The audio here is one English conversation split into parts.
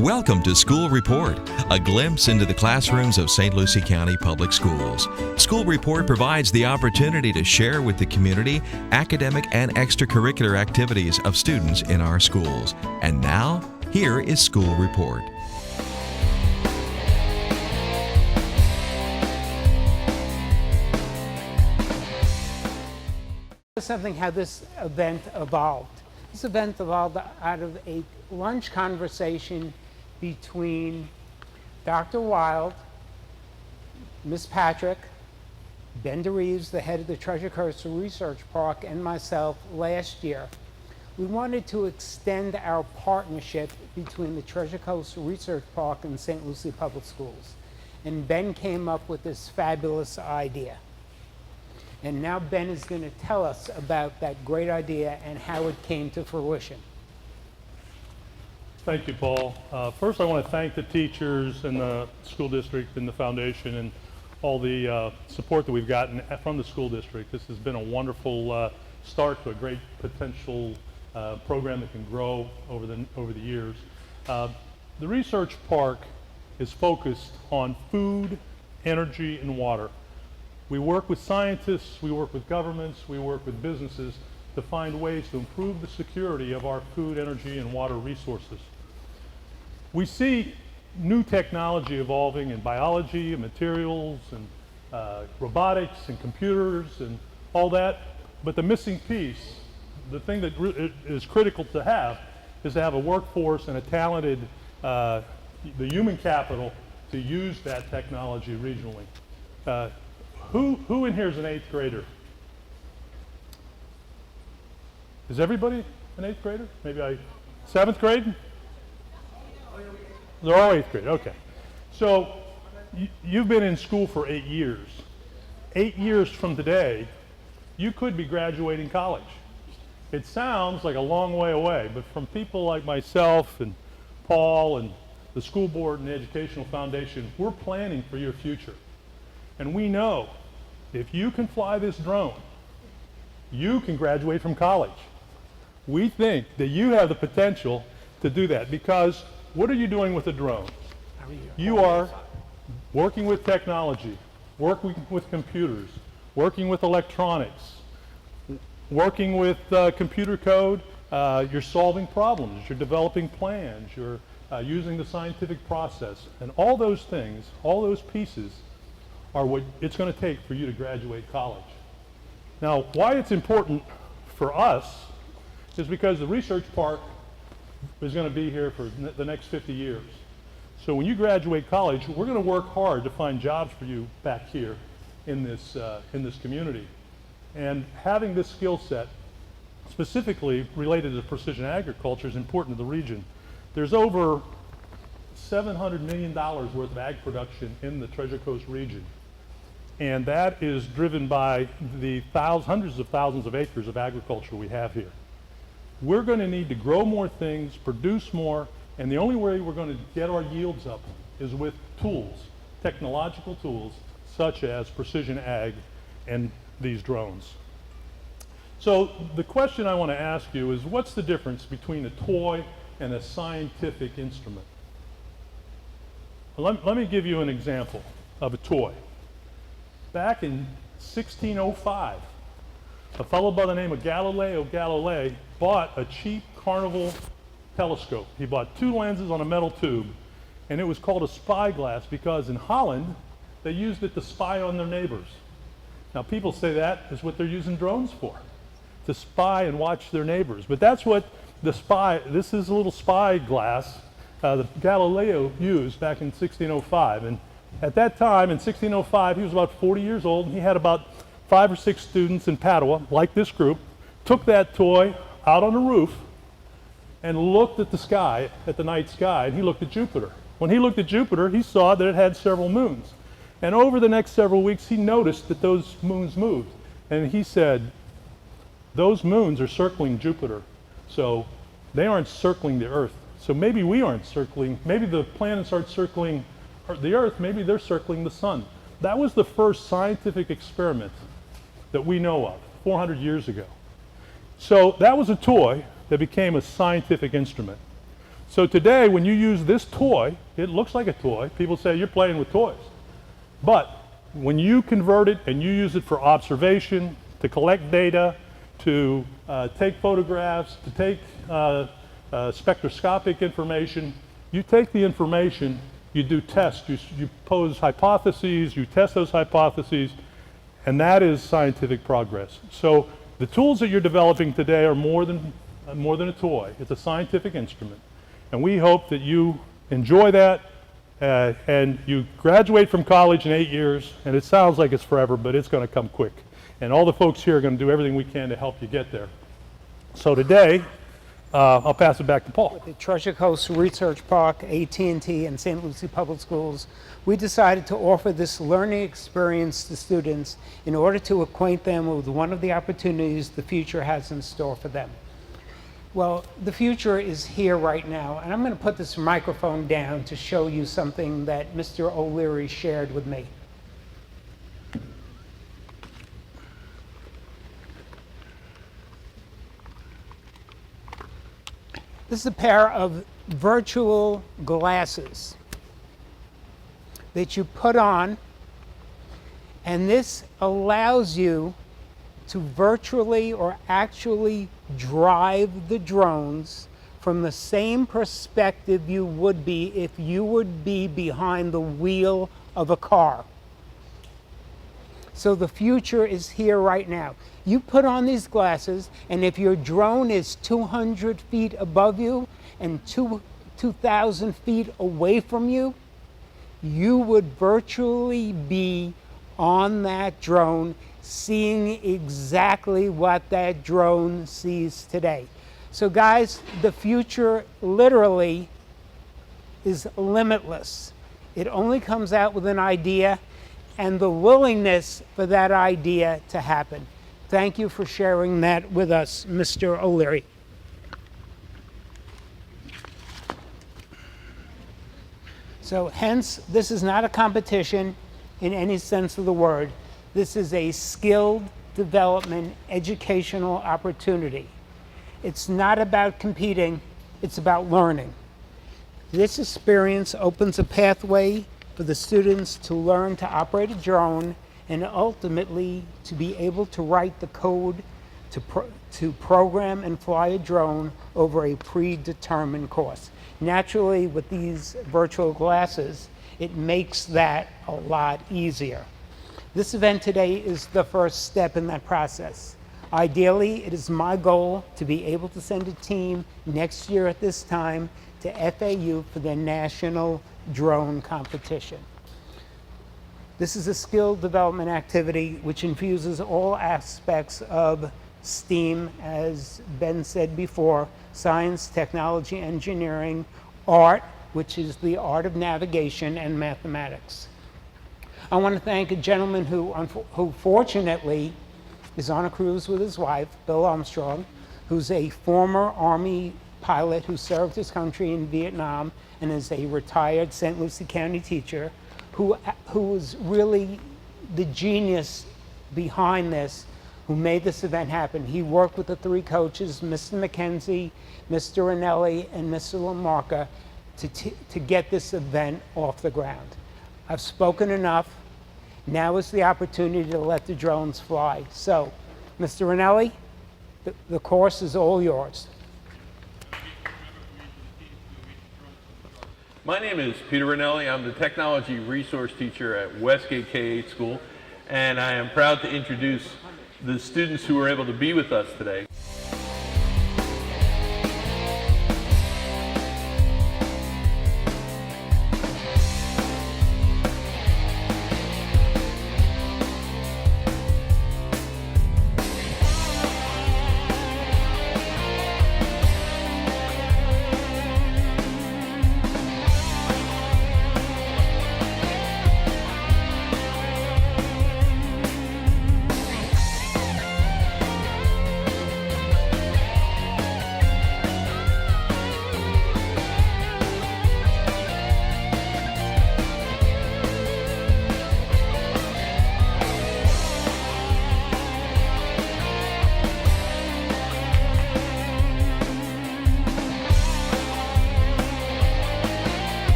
Welcome to School Report, a glimpse into the classrooms of St. Lucie County Public Schools. School Report provides the opportunity to share with the community academic and extracurricular activities of students in our schools. And now, here is School Report. Something how this event evolved. This event evolved out of a lunch conversation between Dr. Wild, Ms. Patrick, Ben DeReeves, the head of the Treasure Coast Research Park, and myself last year. We wanted to extend our partnership between the Treasure Coast Research Park and St. Lucie Public Schools. And Ben came up with this fabulous idea. And now Ben is going to tell us about that great idea and how it came to fruition. Thank you, Paul. First, I want to thank the teachers and the school district and the foundation and all the support that we've gotten from the school district. This has been a wonderful start to a great potential program that can grow over the years. The research park is focused on food, energy, and water. We work with scientists, we work with governments, we work with businesses to find ways to improve the security of our food, energy, and water resources. We see new technology evolving in biology and materials and robotics and computers and all that, but the missing piece, the thing that is critical to have, is to have a workforce and a talented, the human capital to use that technology regionally. Who in here is an 8th grader? Is everybody an 8th grader? Maybe 7th grade? They're all 8th grade, okay. So you've been in school for 8 years. 8 years from today, you could be graduating college. It sounds like a long way away, but from people like myself and Paul and the school board and the Educational Foundation, we're planning for your future. And we know if you can fly this drone, you can graduate from college. We think that you have the potential to do that because what are you doing with a drone? You are working with technology, working with computers, working with electronics, working with computer code. You're solving problems, you're developing plans, you're using the scientific process, and all those things, all those pieces are what it's going to take for you to graduate college. Now, why it's important for us is because the research park is going to be here for the next 50 years. So when you graduate college, we're going to work hard to find jobs for you back here in this community. And having this skill set, specifically related to precision agriculture, is important to the region. There's over $700 million worth of ag production in the Treasure Coast region. And that is driven by the hundreds of thousands of acres of agriculture we have here. We're going to need to grow more things, produce more, and the only way we're going to get our yields up is with tools, technological tools, such as precision ag and these drones. So the question I want to ask you is, what's the difference between a toy and a scientific instrument? Let me give you an example of a toy. Back in 1605, a fellow by the name of Galileo Galilei bought a cheap Carnival telescope. He bought 2 lenses on a metal tube, and it was called a spyglass because in Holland, they used it to spy on their neighbors. Now, people say that is what they're using drones for, to spy and watch their neighbors. But that's what this is a little spyglass that Galileo used back in 1605. And at that time, in 1605, he was about 40 years old, and he had about 5 or 6 students in Padua, like this group, took that toy out on the roof and looked at the sky, at the night sky, and he looked at Jupiter. When he looked at Jupiter, he saw that it had several moons. And over the next several weeks, he noticed that those moons moved. And he said, those moons are circling Jupiter, so they aren't circling the Earth. So maybe we aren't circling, maybe the planets aren't circling the Earth, maybe they're circling the sun. That was the first scientific experiment that we know of 400 years ago. So that was a toy that became a scientific instrument. So today, when you use this toy, it looks like a toy. People say you're playing with toys. But when you convert it and you use it for observation, to collect data, to take photographs, to take spectroscopic information, you take the information, you do tests, you pose hypotheses, you test those hypotheses, and that is scientific progress. So the tools that you're developing today are more than a toy. It's a scientific instrument. And we hope that you enjoy that and you graduate from college in 8 years, and it sounds like it's forever, but it's going to come quick. And all the folks here are going to do everything we can to help you get there. So today, I'll pass it back to Paul. The Treasure Coast Research Park, AT&T, and St. Lucie Public Schools, we decided to offer this learning experience to students in order to acquaint them with one of the opportunities the future has in store for them. Well, the future is here right now, and I'm going to put this microphone down to show you something that Mr. O'Leary shared with me. This is a pair of virtual glasses that you put on, and this allows you to virtually or actually drive the drones from the same perspective you would be if you would be behind the wheel of a car. So the future is here right now. You put on these glasses, and if your drone is 200 feet above you and 2,000 feet away from you, you would virtually be on that drone, seeing exactly what that drone sees today. So guys, the future literally is limitless. It only comes out with an idea and the willingness for that idea to happen. Thank you for sharing that with us, Mr. O'Leary. So hence, this is not a competition in any sense of the word. This is a skilled development educational opportunity. It's not about competing, it's about learning. This experience opens a pathway for the students to learn to operate a drone and ultimately to be able to write the code to program and fly a drone over a predetermined course. Naturally, with these virtual glasses, it makes that a lot easier. This event today is the first step in that process. Ideally, it is my goal to be able to send a team next year at this time to FAU for their national drone competition. This is a skill development activity which infuses all aspects of STEAM, as Ben said before: science, technology, engineering, art, which is the art of navigation, and mathematics. I want to thank a gentleman who fortunately is on a cruise with his wife, Bill Armstrong, who's a former Army pilot who served his country in Vietnam and is a retired St. Lucie County teacher, who was really the genius behind this, who made this event happen. He worked with the three coaches, Mr. McKenzie, Mr. Ranelli, and Mr. Lamarca, to get this event off the ground. I've spoken enough. Now is the opportunity to let the drones fly. So, Mr. Ranelli, the course is all yours. My name is Peter Ranelli. I'm the technology resource teacher at Westgate K-8 School, and I am proud to introduce the students who were able to be with us today.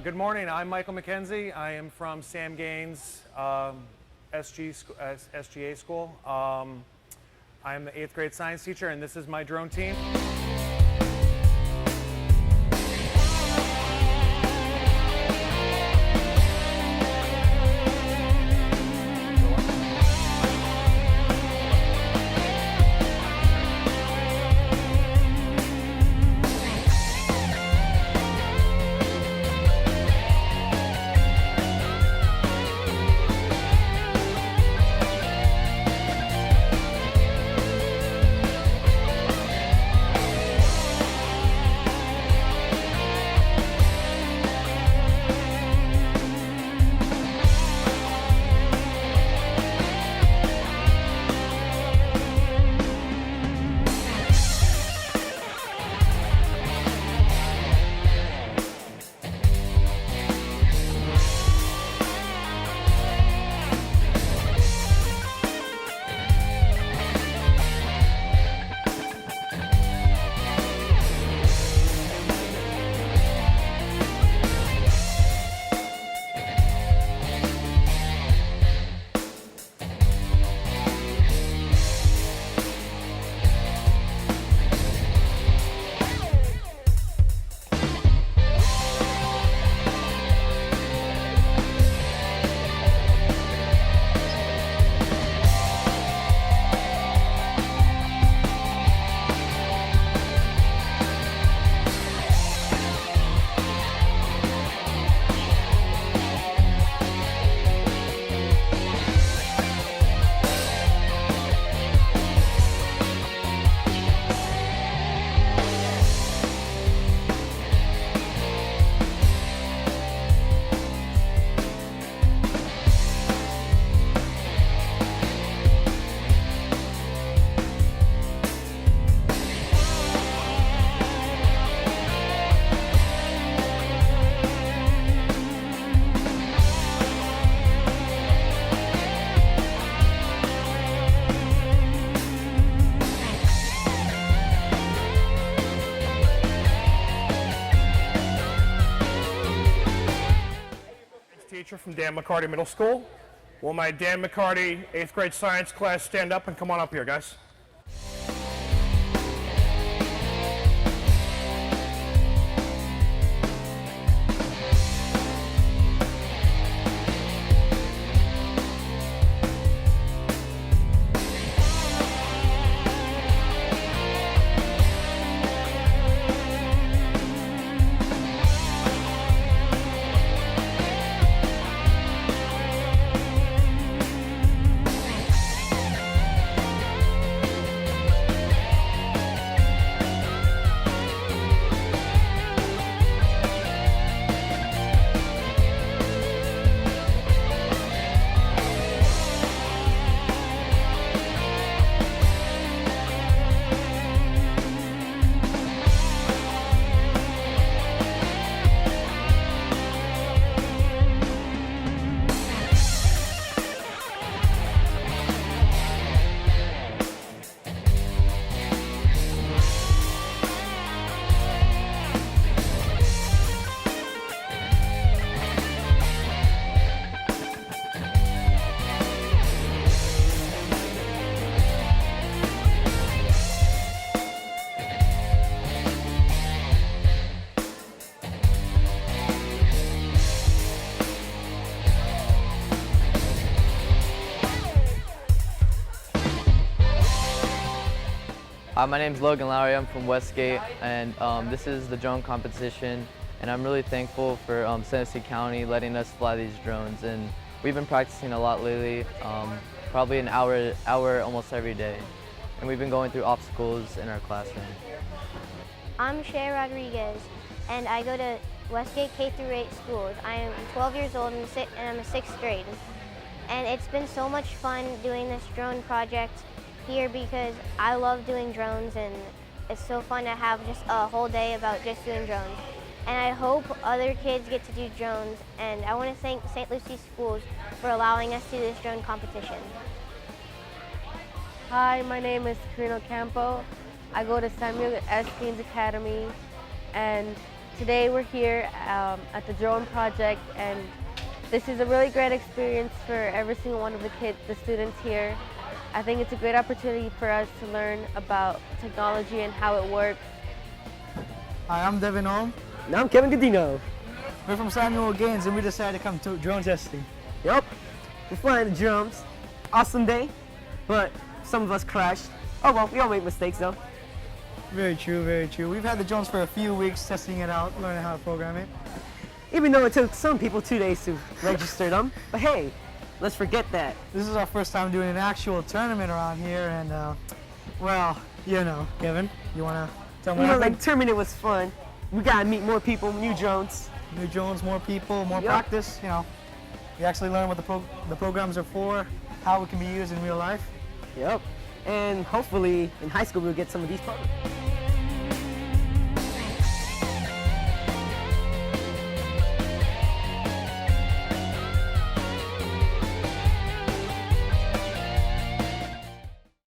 Good morning, I'm Michael McKenzie. I am from Sam Gaines SGA school. I'm the 8th grade science teacher, and this is my drone team. Teacher from Dan McCarty Middle School. Will my Dan McCarty 8th grade science class stand up and come on up here, guys? My name is Logan Lowry. I'm from Westgate, and this is the drone competition. And I'm really thankful for St. Lucie County letting us fly these drones. And we've been practicing a lot lately, probably an hour almost every day. And we've been going through obstacles in our classroom. I'm Shay Rodriguez, and I go to Westgate K-8 schools. I am 12 years old and I'm in 6th grade. And it's been so much fun doing this drone project here because I love doing drones, and it's so fun to have just a whole day about just doing drones. And I hope other kids get to do drones, and I want to thank St. Lucie Schools for allowing us to do this drone competition. Hi, my name is Karina Campo. I go to Samuel S. Gaines Academy, and Today we're here at the drone project, and this is a really great experience for every single one of the students here. I think it's a great opportunity for us to learn about technology and how it works. Hi, I'm Devin Holm. And I'm Kevin Godino. We're from Samuel Gaines, and we decided to come to drone testing. Yup, we're flying the drones. Awesome day, but some of us crashed. Oh well, we all make mistakes though. Very true, very true. We've had the drones for a few weeks, testing it out, learning how to program it. Even though it took some people 2 days to register them. But hey, let's forget that. This is our first time doing an actual tournament around here, and well, you know, Kevin, you wanna tell me what happened? Like tournament was fun. We gotta meet more people, new drones. New drones, more people, more Yep. practice, you know. We actually learn what the programs are for, how it can be used in real life. Yep. And hopefully in high school we'll get some of these programs.